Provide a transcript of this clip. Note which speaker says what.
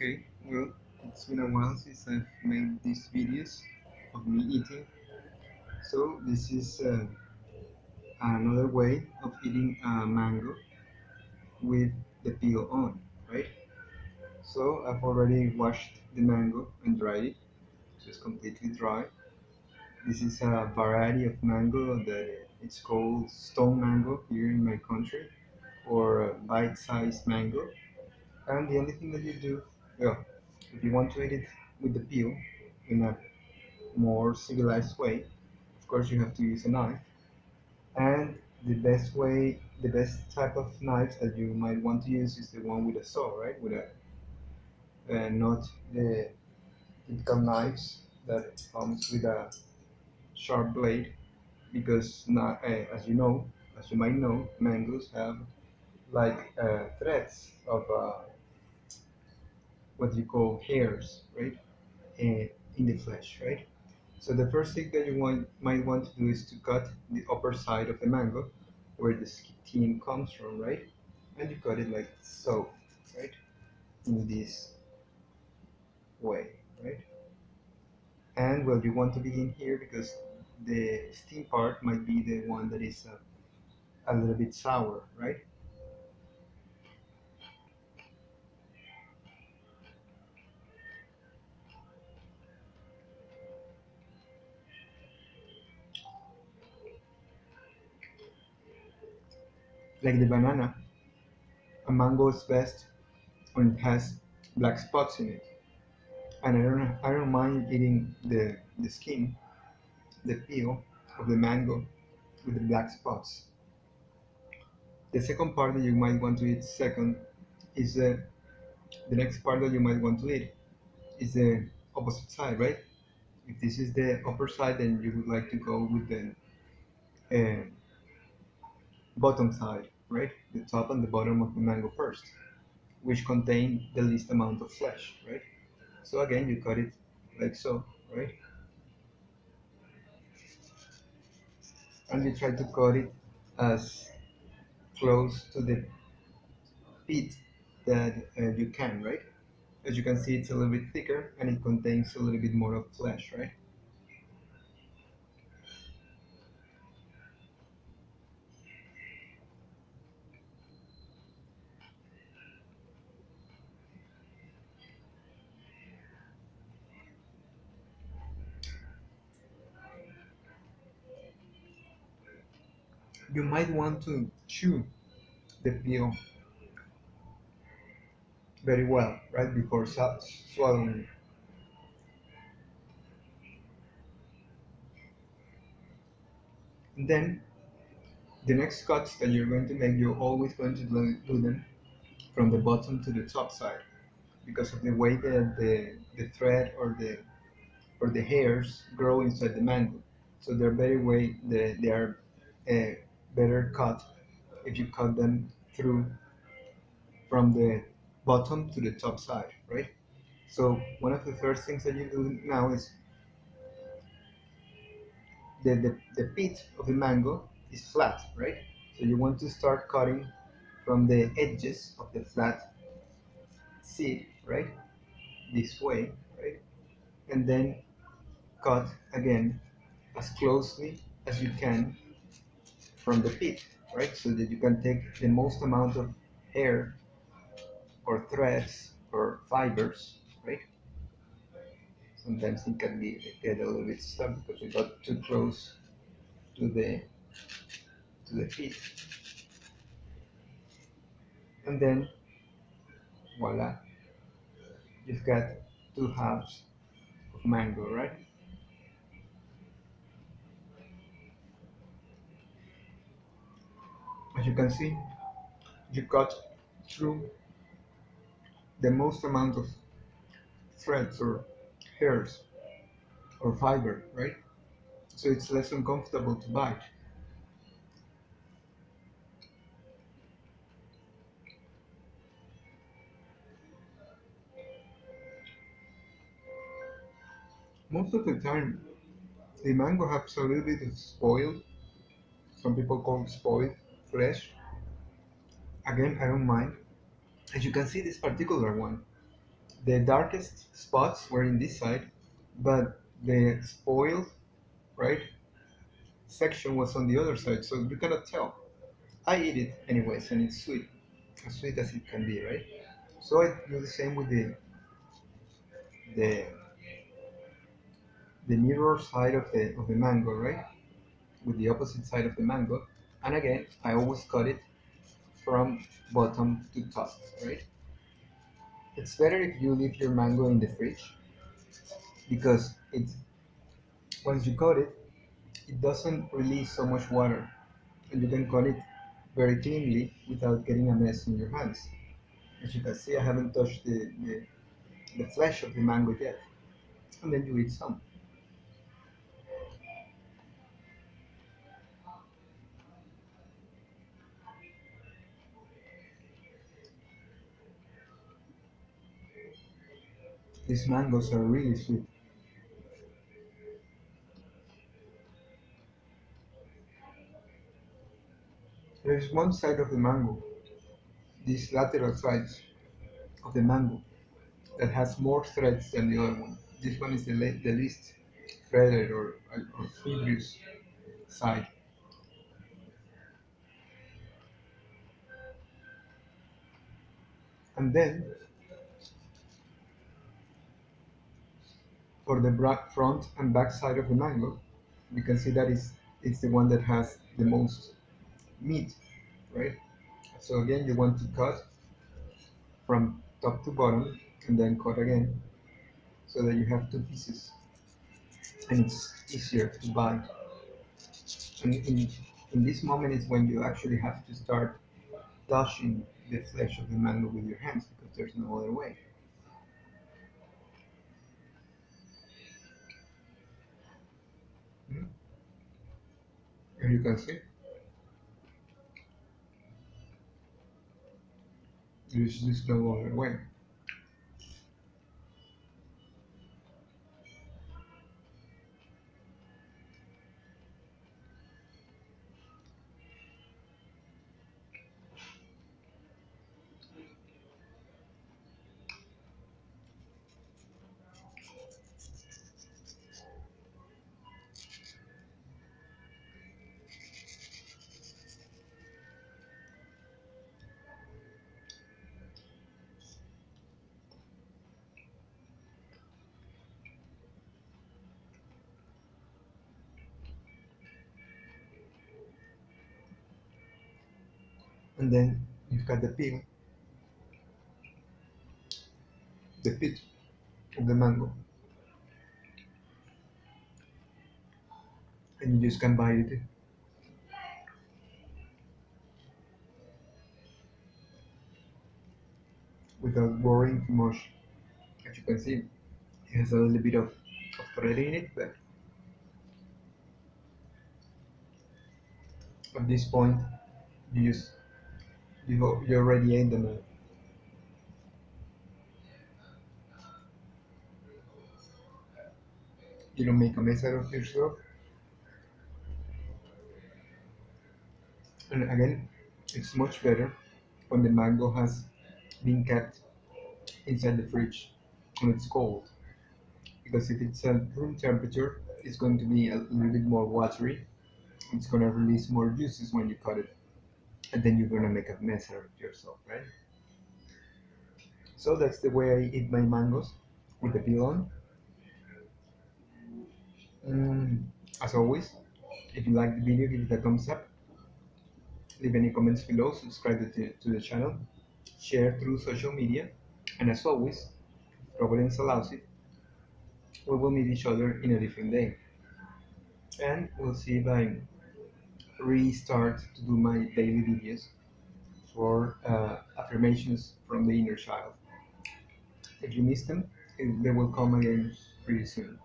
Speaker 1: Okay, well, it's been a while since I've made these videos of me eating. So this is another way of eating a mango with the peel on, right? So I've already washed the mango and dried it, so it's completely dry. This is a variety of mango that it's called stone mango here in my country, or bite-sized mango. And the only thing that you do, well, if you want to eat it with the peel in a more civilized way, of course you have to use a knife. And the best type of knife that you might want to use is the one with a saw, right? With a not the typical knives that comes with a sharp blade, because not, as you might know, mangoes have like threads of what you call hairs, right? In the flesh, right? So the first thing that might want to do is to cut the upper side of the mango, where the skin comes from, right? And you cut it like so, right? In this way, right? And well, you want to begin here because the steam part might be the one that is a little bit sour, right? Like the banana, a mango is best when it has black spots in it. And I don't mind eating the skin, the peel of the mango with the black spots. The second part that you might want to eat second is the next part that you might want to eat is the opposite side, right? If this is the upper side, then you would like to go with the uh, bottom side, right? The top and the bottom of the mango first, which contain the least amount of flesh, right? So again, you cut it like so, right? And you try to cut it as close to the pit that you can, right? As you can see, it's a little bit thicker and it contains a little bit more of flesh, right? You might want to chew the peel very well, right, before swallowing. And then the next cuts that you're going to make, you're always going to do them from the bottom to the top side, because of the way that the thread or the hairs grow inside the mango. So they're very way they are uh, better cut if you cut them through from the bottom to the top side, right? So one of the first things that you do now is the pit of the mango is flat, right? So you want to start cutting from the edges of the flat seed, right? This way, right? And then cut again as closely as you can from the pit, right? So that you can take the most amount of hair or threads or fibers, right? Sometimes it can get a little bit stuck because we got too close to the pit. And then voila, you've got two halves of mango, right? As you can see, you cut through the most amount of threads or hairs or fiber, right? So it's less uncomfortable to bite. Most of the time, the mango has a little bit of spoiled, some people call it spoiled flesh. Again, I don't mind. As you can see, this particular one, The darkest spots were in this side, but the spoiled, right, section was on the other side, so you cannot tell. I eat it anyways, and it's sweet, as sweet as it can be, right? So I do the same with the the mirror side of the mango, right? With the opposite side of the mango, and again, I always cut it from bottom to top, right? It's better if you leave your mango in the fridge because it's once you cut it, it doesn't release so much water, and you can cut it very cleanly without getting a mess in your hands. As you can see, I haven't touched the flesh of the mango yet, and then you eat some. These mangoes are really sweet. There's one side of the mango, these lateral sides of the mango, that has more threads than the other one. This one is the least threaded or fibrous side. And then for the front and back side of the mango, you can see that it's the one that has the most meat, right? So again, you want to cut from top to bottom and then cut again so that you have two pieces and it's easier to bite. And in this moment is when you actually have to start touching the flesh of the mango with your hands because there's no other way. Mm. And you can see there's just no other way. And then you've got the peel, the pit of the mango, and you just can bite it without worrying too much. As you can see, it has a little bit of thread in it, but at this point, you just you already ate them. You don't make a mess out of yourself. And again, it's much better when the mango has been kept inside the fridge when it's cold. Because if it's at room temperature, it's going to be a little bit more watery. It's going to release more juices when you cut it. And then you're going to make a mess out of yourself, right? So that's the way I eat my mangoes with the peel on. Mm, as always, if you like the video, give it a thumbs up. Leave any comments below, subscribe to the channel, share through social media, and as always, if Providence allows it, we will meet each other in a different day. And we'll see if I restart to do my daily videos for affirmations from the inner child. If you missed them, they will come again pretty soon.